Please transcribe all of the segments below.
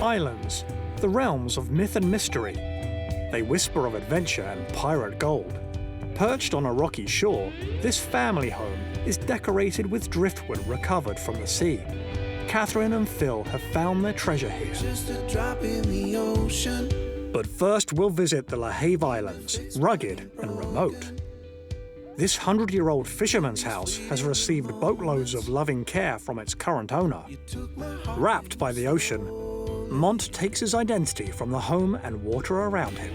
Islands, the realms of myth and mystery. They whisper of adventure and pirate gold. Perched on a rocky shore, this family home is decorated with driftwood recovered from the sea. Catherine and Phil have found their treasure here. Just a drop in the ocean. But first we'll visit the LaHave Islands, rugged and remote. This 100-year-old fisherman's house has received boatloads of loving care from its current owner. Wrapped by the ocean, Mont takes his identity from the home and water around him.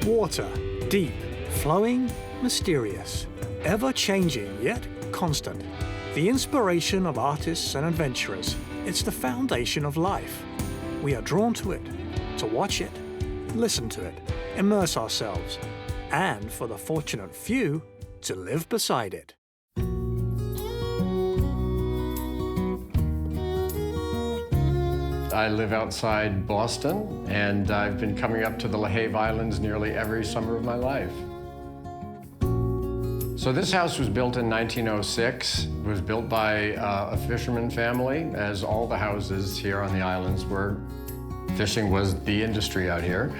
Water, deep, flowing, mysterious, ever-changing yet constant. The inspiration of artists and adventurers, it's the foundation of life. We are drawn to it, to watch it, listen to it, immerse ourselves, and for the fortunate few, to live beside it. I live outside Boston, and I've been coming up to the LaHave Islands nearly every summer of my life. So this house was built in 1906. It was built by a fisherman family, as all the houses here on the islands were. Fishing was the industry out here.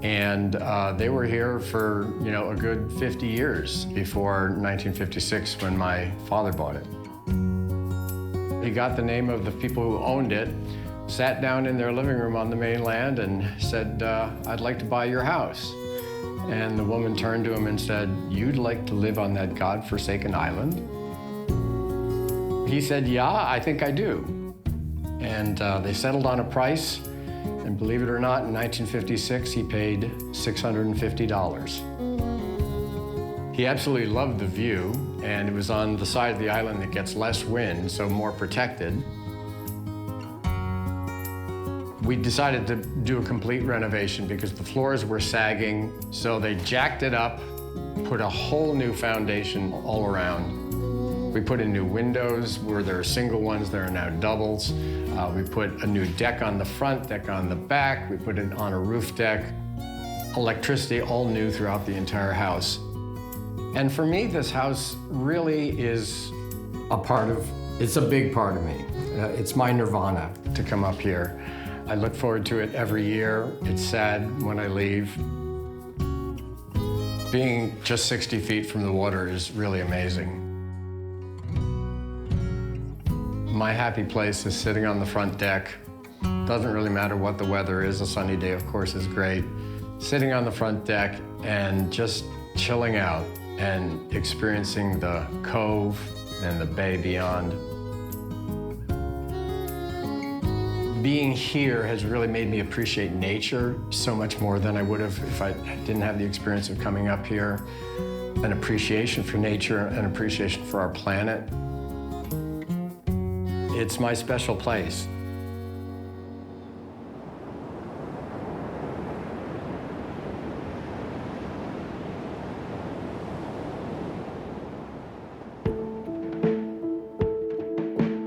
And they were here for, a good 50 years before 1956 when my father bought it. He got the name of the people who owned it, sat down in their living room on the mainland and said, I'd like to buy your house. And the woman turned to him and said, you'd like to live on that God-forsaken island? He said, yeah, I think I do. And they settled on a price, and believe it or not, in 1956, he paid $650. He absolutely loved the view, and it was on the side of the island that gets less wind, so more protected. We decided to do a complete renovation because the floors were sagging, so they jacked it up, put a whole new foundation all around. We put in new windows where there are single ones, there are now doubles. We put a new deck on the front, deck on the back. We put it on a roof deck. Electricity, all new throughout the entire house. And for me, this house really is it's a big part of me. It's my nirvana to come up here. I look forward to it every year. It's sad when I leave. Being just 60 feet from the water is really amazing. My happy place is sitting on the front deck. Doesn't really matter what the weather is. A sunny day, of course, is great. Sitting on the front deck and just chilling out and experiencing the cove and the bay beyond. Being here has really made me appreciate nature so much more than I would have if I didn't have the experience of coming up here. An appreciation for nature, an appreciation for our planet. It's my special place.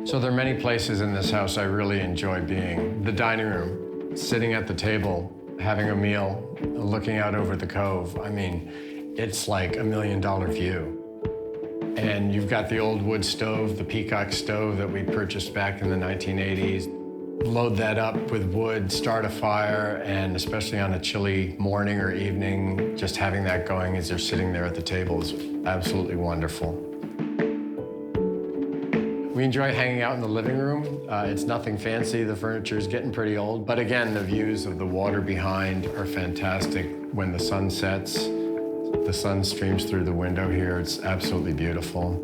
So there are many places in this house I really enjoy being. The dining room, sitting at the table, having a meal, looking out over the cove. I mean, it's like $1 million view. And you've got the old wood stove, the Peacock stove that we purchased back in the 1980s. Load that up with wood, start a fire, and especially on a chilly morning or evening, just having that going as you're sitting there at the table is absolutely wonderful. We enjoy hanging out in the living room. It's nothing fancy. The furniture is getting pretty old. But again, the views of the water behind are fantastic. When the sun sets, the sun streams through the window here. It's absolutely beautiful.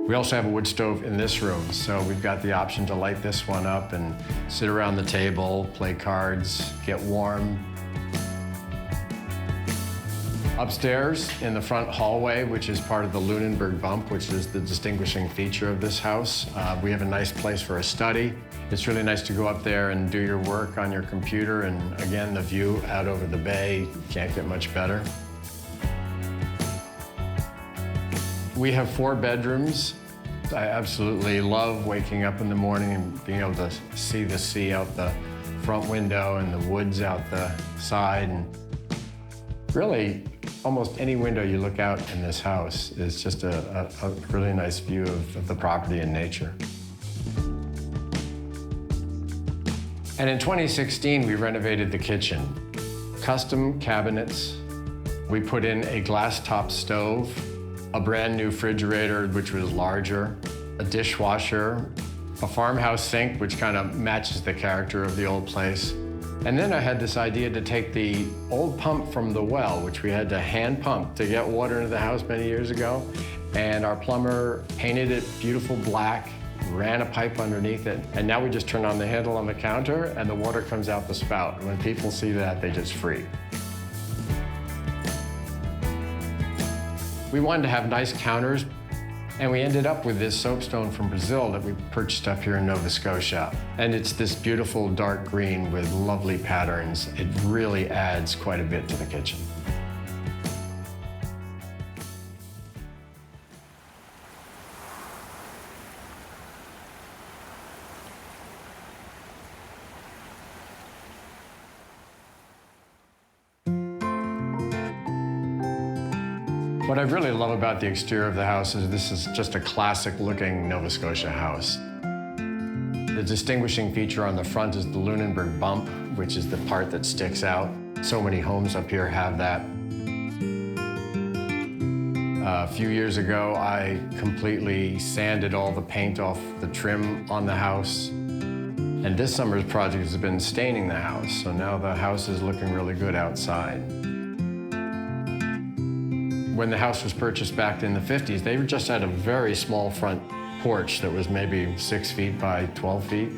We also have a wood stove in this room, so we've got the option to light this one up and sit around the table, play cards, get warm. Upstairs in the front hallway, which is part of the Lunenburg bump, which is the distinguishing feature of this house, we have a nice place for a study. It's really nice to go up there and do your work on your computer, and again, the view out over the bay, can't get much better. We have 4 bedrooms. I absolutely love waking up in the morning and being able to see the sea out the front window and the woods out the side. And really, almost any window you look out in this house is just a really nice view of the property and nature. And in 2016, we renovated the kitchen. Custom cabinets. We put in a glass-top stove, a brand new refrigerator, which was larger, a dishwasher, a farmhouse sink, which kind of matches the character of the old place. And then I had this idea to take the old pump from the well, which we had to hand pump to get water into the house many years ago. And our plumber painted it beautiful black, ran a pipe underneath it, and now we just turn on the handle on the counter and the water comes out the spout. And when people see that, they just freak. We wanted to have nice counters, and we ended up with this soapstone from Brazil that we purchased up here in Nova Scotia. And it's this beautiful dark green with lovely patterns. It really adds quite a bit to the kitchen. What I really love about the exterior of the house is this is just a classic-looking Nova Scotia house. The distinguishing feature on the front is the Lunenburg bump, which is the part that sticks out. So many homes up here have that. A few years ago, I completely sanded all the paint off the trim on the house. And this summer's project has been staining the house, so now the house is looking really good outside. When the house was purchased back in the 50s, they just had a very small front porch that was maybe 6 feet by 12 feet.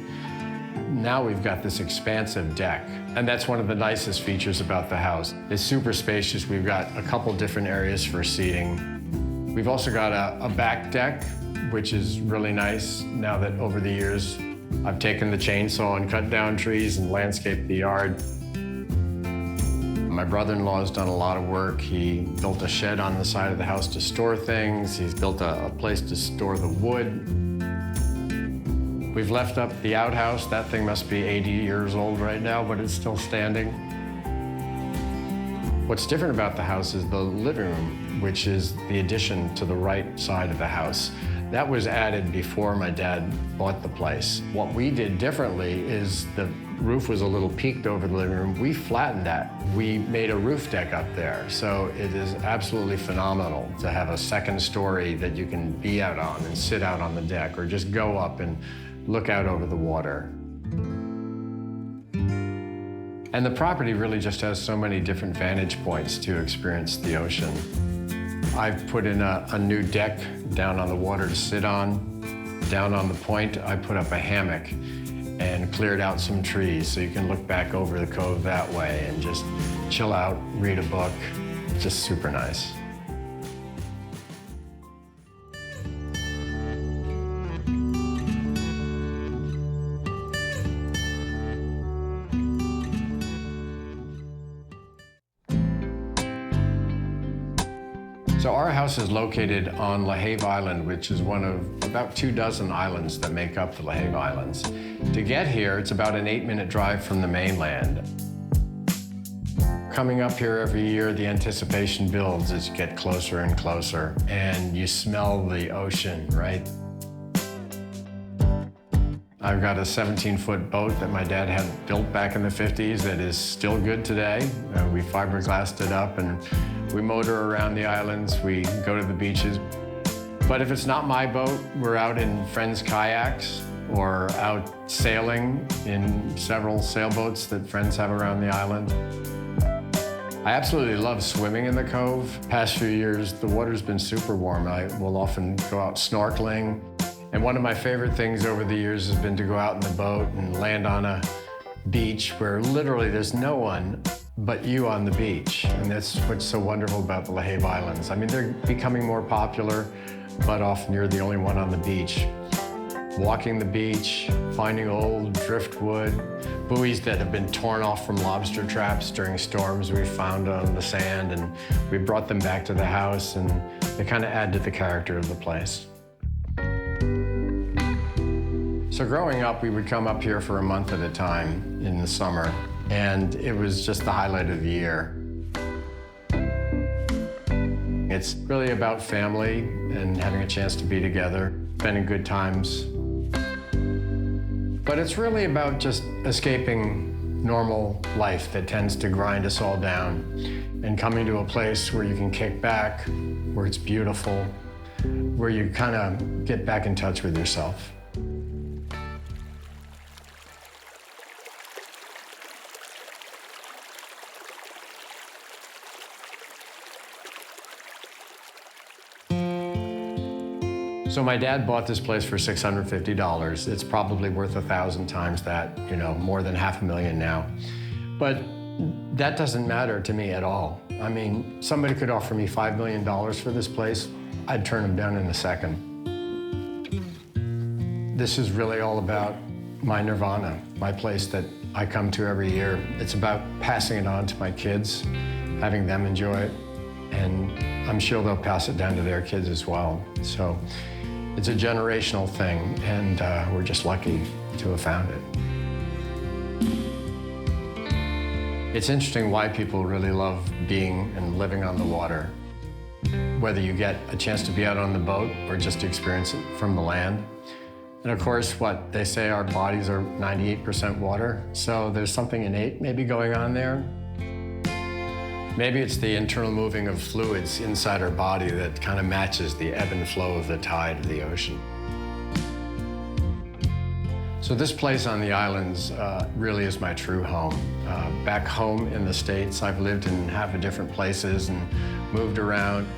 Now we've got this expansive deck, and that's one of the nicest features about the house. It's super spacious. We've got a couple different areas for seating. We've also got a back deck, which is really nice now that over the years I've taken the chainsaw and cut down trees and landscaped the yard. My brother-in-law has done a lot of work. He built a shed on the side of the house to store things. He's built a place to store the wood. We've left up the outhouse. That thing must be 80 years old right now, but it's still standing. What's different about the house is the living room, which is the addition to the right side of the house. That was added before my dad bought the place. What we did differently is the roof was a little peaked over the living room. We flattened that. We made a roof deck up there. So it is absolutely phenomenal to have a second story that you can be out on and sit out on the deck or just go up and look out over the water. And the property really just has so many different vantage points to experience the ocean. I've put in a new deck down on the water to sit on. Down on the point, I put up a hammock and cleared out some trees so you can look back over the cove that way and just chill out, read a book. It's just super nice. So our house is located on LaHave Island, which is one of about 24 islands that make up the LaHave Islands. To get here, it's about an 8-minute drive from the mainland. Coming up here every year, the anticipation builds as you get closer and closer, and you smell the ocean, right? I've got a 17-foot boat that my dad had built back in the 50s that is still good today. We fiberglassed it up and we motor around the islands, we go to the beaches. But if it's not my boat, we're out in friends' kayaks or out sailing in several sailboats that friends have around the island. I absolutely love swimming in the cove. Past few years, the water's been super warm. I will often go out snorkeling. And one of my favorite things over the years has been to go out in the boat and land on a beach where literally there's no one but you on the beach. And that's what's so wonderful about the LaHave Islands. I mean, they're becoming more popular, but often you're the only one on the beach. Walking the beach, finding old driftwood, buoys that have been torn off from lobster traps during storms we found on the sand, and we brought them back to the house, and they kind of add to the character of the place. So growing up, we would come up here for a month at a time in the summer, and it was just the highlight of the year. It's really about family and having a chance to be together, spending good times. But it's really about just escaping normal life that tends to grind us all down and coming to a place where you can kick back, where it's beautiful, where you kind of get back in touch with yourself. So my dad bought this place for $650. It's probably worth 1,000 times that, you know, more than $500,000 now. But that doesn't matter to me at all. I mean, somebody could offer me $5 million for this place, I'd turn them down in a second. This is really all about my nirvana, my place that I come to every year. It's about passing it on to my kids, having them enjoy it, and I'm sure they'll pass it down to their kids as well. So it's a generational thing, and we're just lucky to have found it. It's interesting why people really love being and living on the water. Whether you get a chance to be out on the boat or just to experience it from the land. And of course, what they say, our bodies are 98% water, so there's something innate maybe going on there. Maybe it's the internal moving of fluids inside our body that kind of matches the ebb and flow of the tide of the ocean. So this place on the islands really is my true home. Back home in the States, I've lived in half a different places and moved around.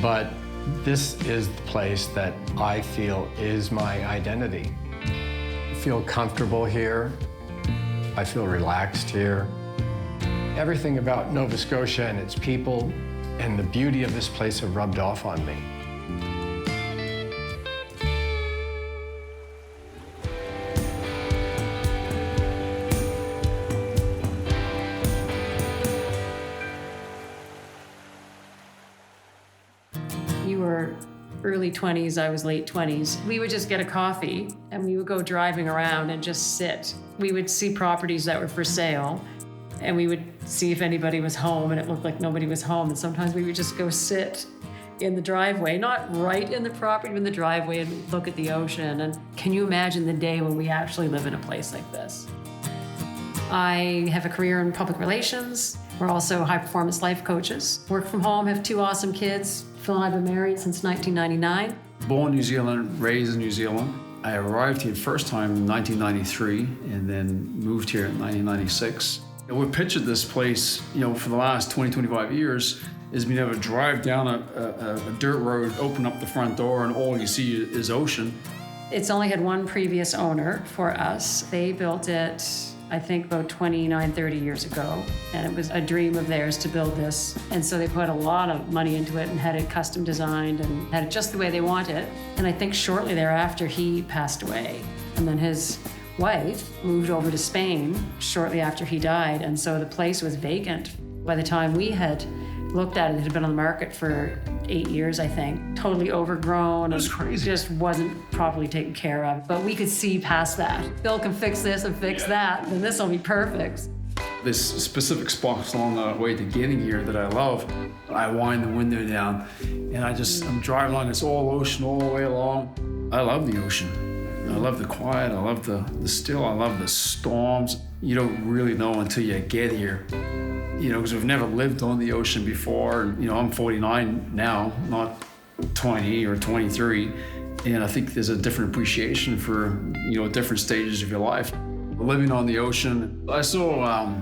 But this is the place that I feel is my identity. I feel comfortable here. I feel relaxed here. Everything about Nova Scotia and its people and the beauty of this place have rubbed off on me. You were early 20s, I was late 20s. We would just get a coffee and we would go driving around and just sit. We would see properties that were for sale and we would see if anybody was home, and it looked like nobody was home. And sometimes we would just go sit in the driveway, not right in the property, but in the driveway, and look at the ocean. And can you imagine the day when we actually live in a place like this? I have a career in public relations. We're also high-performance life coaches. Work from home, have 2 awesome kids. Phil and I have been married since 1999. Born in New Zealand, raised in New Zealand. I arrived here first time in 1993 and then moved here in 1996. We've pictured this place, for the last 20, 25 years is being able to drive down a dirt road, open up the front door, and all you see is ocean. It's only had one previous owner for us. They built it, I think, about 29, 30 years ago. And it was a dream of theirs to build this. And so they put a lot of money into it and had it custom designed and had it just the way they wanted it. And I think shortly thereafter, he passed away. And then his wife moved over to Spain shortly after he died. And so the place was vacant. By the time we had looked at it, it had been on the market for 8 years, I think. Totally overgrown. That's crazy. Just wasn't properly taken care of. But we could see past that. Bill can fix this and fix that, then this will be perfect. There's specific spots along the way to getting here that I love. I wind the window down and I'm driving along, it's all ocean all the way along. I love the ocean. I love the quiet, I love the still, I love the storms. You don't really know until you get here. Because we've never lived on the ocean before. And, I'm 49 now, not 20 or 23. And I think there's a different appreciation for, different stages of your life. Living on the ocean, I saw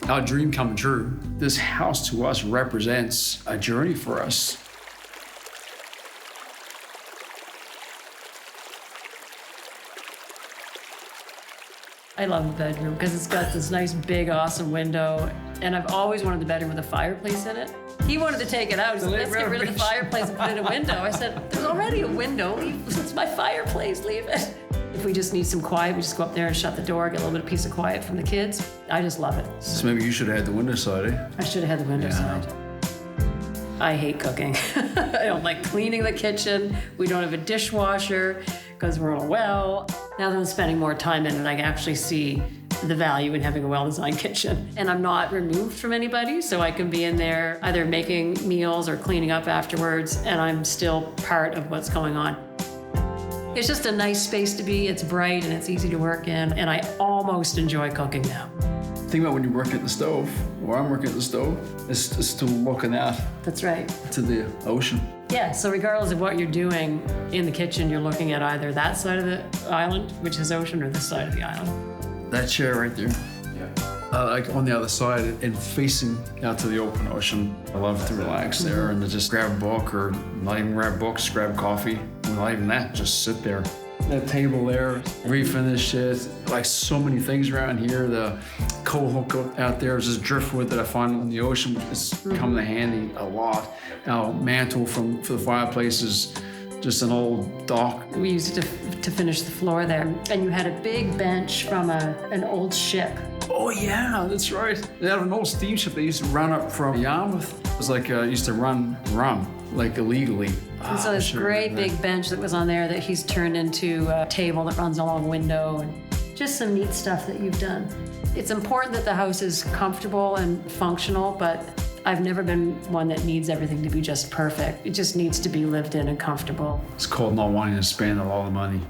our dream come true. This house to us represents a journey for us. I love the bedroom because it's got this nice, big, awesome window. And I've always wanted the bedroom with a fireplace in it. He wanted to take it out. He said, let's get rid of the fireplace and put in a window. I said, there's already a window. It's my fireplace, leave it. If we just need some quiet, we just go up there and shut the door, get a little bit of peace of quiet from the kids. I just love it. So maybe you should have had the window side, eh? I should have had the window side. I hate cooking. I don't like cleaning the kitchen. We don't have a dishwasher because we're on a well. Now that I'm spending more time in it, I actually see the value in having a well-designed kitchen. And I'm not removed from anybody, so I can be in there either making meals or cleaning up afterwards, and I'm still part of what's going on. It's just a nice space to be. It's bright and it's easy to work in, and I almost enjoy cooking now. Think about when you work at the stove, or I'm working at the stove, it's still looking out That's right. to the ocean. Yeah, so regardless of what you're doing in the kitchen, you're looking at either that side of the island, which is ocean, or this side of the island. That chair right there. Like on the other side and facing out to the open ocean. I love to relax there and to just grab a book, or not even grab books, grab coffee. Not even that, just sit there. That table there, refinish it. Like so many things around here. The coal hook out there is just driftwood that I find on the ocean. It's come in handy a lot. Our mantle for the fireplace is just an old dock. We used it to finish the floor there. And you had a big bench from an old ship. Oh yeah, that's right. They had an old steamship they used to run up from Yarmouth. It was like used to run rum, like illegally. And so this great big bench that was on there that he's turned into a table that runs along a window, and just some neat stuff that you've done. It's important that the house is comfortable and functional, but I've never been one that needs everything to be just perfect. It just needs to be lived in and comfortable. It's called not wanting to spend a lot of money.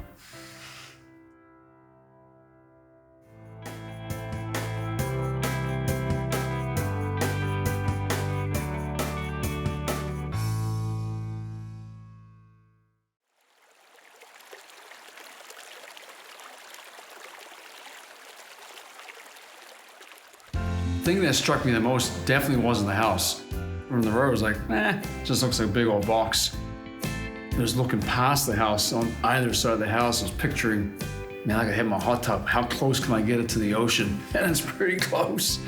The thing that struck me the most definitely wasn't the house. From the road, I was like, just looks like a big old box. I was looking past the house on either side of the house. I was picturing, man, I could hit my hot tub. How close can I get it to the ocean? And it's pretty close.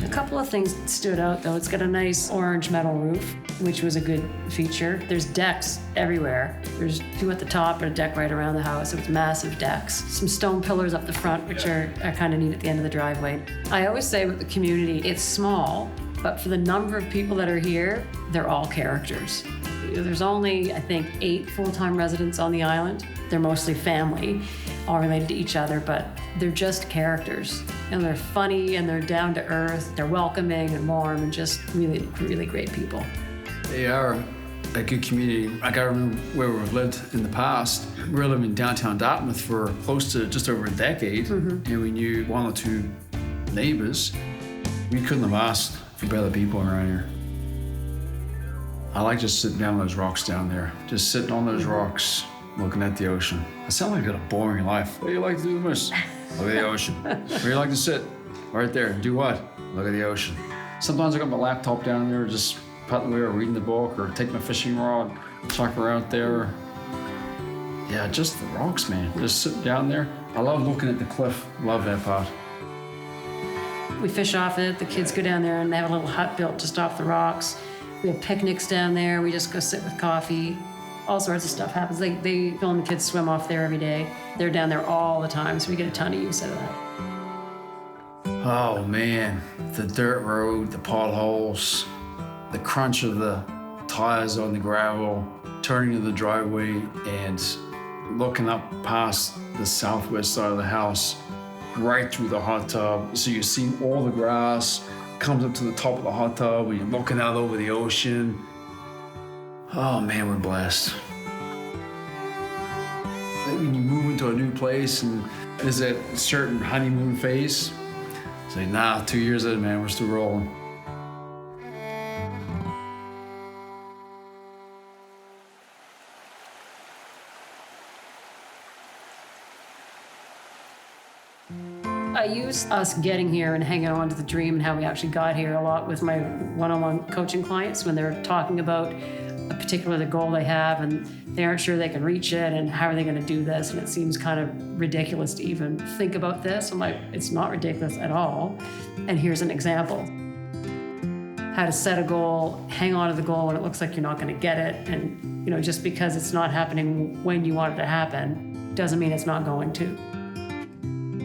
A couple of things stood out though. It's got a nice orange metal roof, which was a good feature. There's decks everywhere. There's two at the top and a deck right around the house. It's massive decks. Some stone pillars up the front, which are kind of neat at the end of the driveway. I always say with the community, it's small, but for the number of people that are here, they're all characters. There's only, I think, 8 full-time residents on the island. They're mostly family, all related to each other, but they're just characters. And they're funny and they're down to earth. They're welcoming and warm and just really, really great people. They are a good community. Like I remember where we've lived in the past. We were living in downtown Dartmouth for close to just over a decade, and we knew 1 or 2 neighbors. We couldn't have asked for better people around here. I like just sitting down on those rocks down there. Just sitting on those rocks, looking at the ocean. I sound like I got a boring life. What do you like to do the most? Look at the ocean. Where do you like to sit? Right there. Do what? Look at the ocean. Sometimes I got my laptop down there, just putting away or reading the book, or take my fishing rod, chuck her out there. Yeah, just the rocks, man. Just sitting down there. I love looking at the cliff. Love that part. We fish off it. The kids go down there and they have a little hut built just off the rocks. We have picnics down there. We just go sit with coffee. All sorts of stuff happens. They film the kids swim off there every day. They're down there all the time, so we get a ton of use out of that. Oh man, the dirt road, the potholes, the crunch of the tires on the gravel, turning to the driveway and looking up past the southwest side of the house, right through the hot tub. So you're seeing all the grass, comes up to the top of the hot tub, and you're looking out over the ocean. Oh man, we're blessed. When you move into a new place and there's that certain honeymoon phase, say, nah, 2 years in, man, we're still rolling. I use us getting here and hanging on to the dream and how we actually got here a lot with my one-on-one coaching clients when they're talking about a particular goal they have and they aren't sure they can reach it and how are they going to do this, and it seems kind of ridiculous to even think about this. I'm like, it's not ridiculous at all, and here's an example. How to set a goal, hang on to the goal when it looks like you're not going to get it, and just because it's not happening when you want it to happen doesn't mean it's not going to.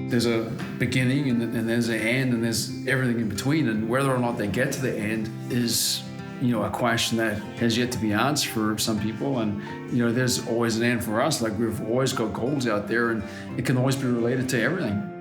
There's a beginning and there's an end and there's everything in between, and whether or not they get to the end is a question that has yet to be answered for some people. And, there's always an end for us. Like, we've always got goals out there, and it can always be related to everything.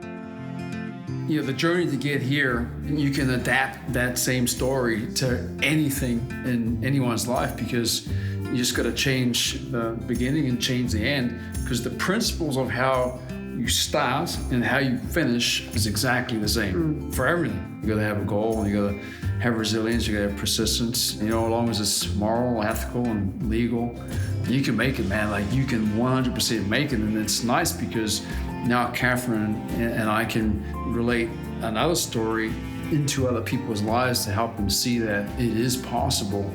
The journey to get here, you can adapt that same story to anything in anyone's life, because you just got to change the beginning and change the end, because the principles of how you start and how you finish is exactly the same for everything. You got to have a goal, and you got to have resilience, you got to have persistence. As long as it's moral, ethical, and legal, you can make it, man. Like, you can 100% make it. And it's nice because now Catherine and I can relate another story into other people's lives to help them see that it is possible.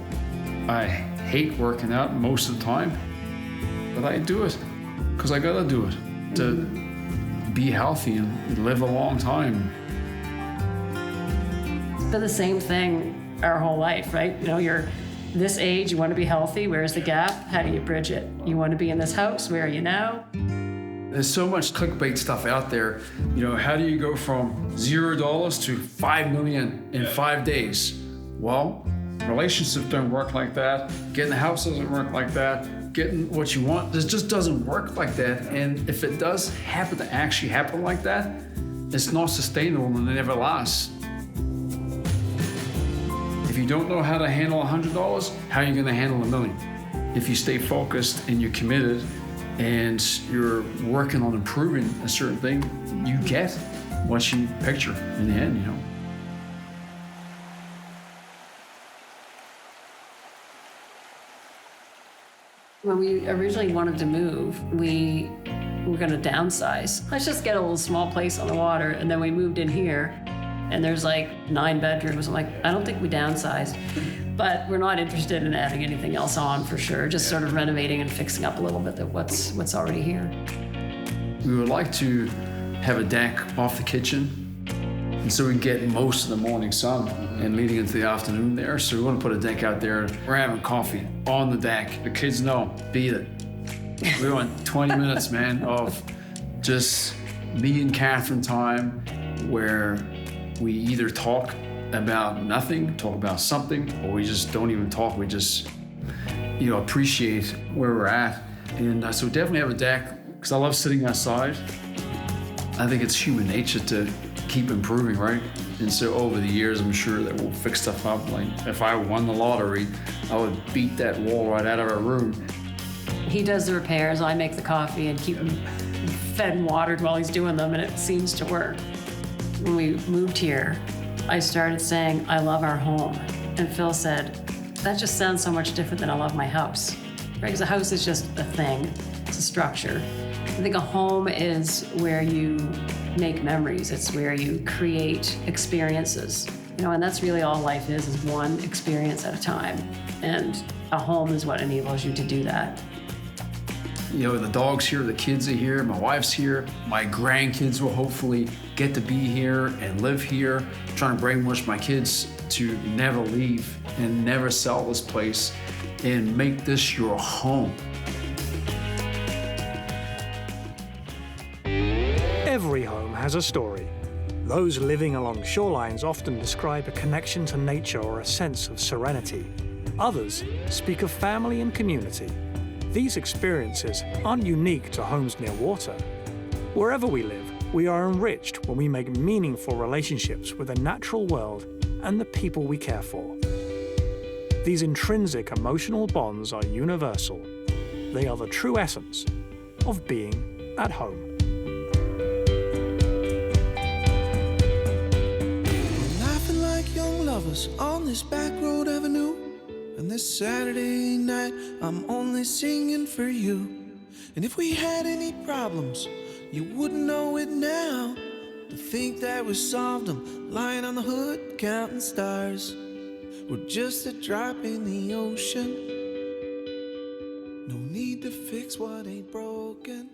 I hate working out most of the time, but I do it because I gotta do it to be healthy and live a long time. It's been the same thing our whole life, right? You're this age, you want to be healthy. Where's the gap? How do you bridge it? You want to be in this house. Where are you now? There's so much clickbait stuff out there. How do you go from $0 to $5 million in 5 days? Well, relationships don't work like that. Getting a house doesn't work like that. Getting what you want, this just doesn't work like that. And if it does happen to actually happen like that, it's not sustainable and it never lasts. If you don't know how to handle $100, how are you going to handle $1 million? If you stay focused and you're committed and you're working on improving a certain thing, you get what you picture in the end, When we originally wanted to move, we were going to downsize. Let's just get a little small place on the water. And then we moved in here, and there's like 9 bedrooms. I'm like, I don't think we downsized. But we're not interested in adding anything else on for sure. Just sort of renovating and fixing up a little bit of what's already here. We would like to have a deck off the kitchen, and so we can get most of the morning sun and leading into the afternoon there. So we want to put a deck out there. We're having coffee on the deck. The kids know, beat it. We want 20 minutes, man, of just me and Catherine time where we either talk about nothing, talk about something, or we just don't even talk. We just, appreciate where we're at. And so definitely have a deck, because I love sitting outside. I think it's human nature to keep improving, right? And so over the years, I'm sure that we'll fix stuff up. Like, if I won the lottery, I would beat that wall right out of our room. He does the repairs, I make the coffee and keep him fed and watered while he's doing them, and it seems to work. When we moved here, I started saying, I love our home. And Phil said, that just sounds so much different than I love my house. Right? Because a house is just a thing, it's a structure. I think a home is where you make memories. It's where you create experiences. And that's really all life is one experience at a time. And a home is what enables you to do that. The dog's here, the kids are here, my wife's here, my grandkids will hopefully get to be here and live here. I'm trying to brainwash my kids to never leave and never sell this place and make this your home. Every home has a story. Those living along shorelines often describe a connection to nature or a sense of serenity. Others speak of family and community. These experiences aren't unique to homes near water. Wherever we live, we are enriched when we make meaningful relationships with the natural world and the people we care for. These intrinsic emotional bonds are universal. They are the true essence of being at home. Laughing like young lovers on this back road avenue. And this Saturday night, I'm only singing for you. And if we had any problems, you wouldn't know it now. To think that we solved them, lying on the hood, counting stars. We're just a drop in the ocean. No need to fix what ain't broken.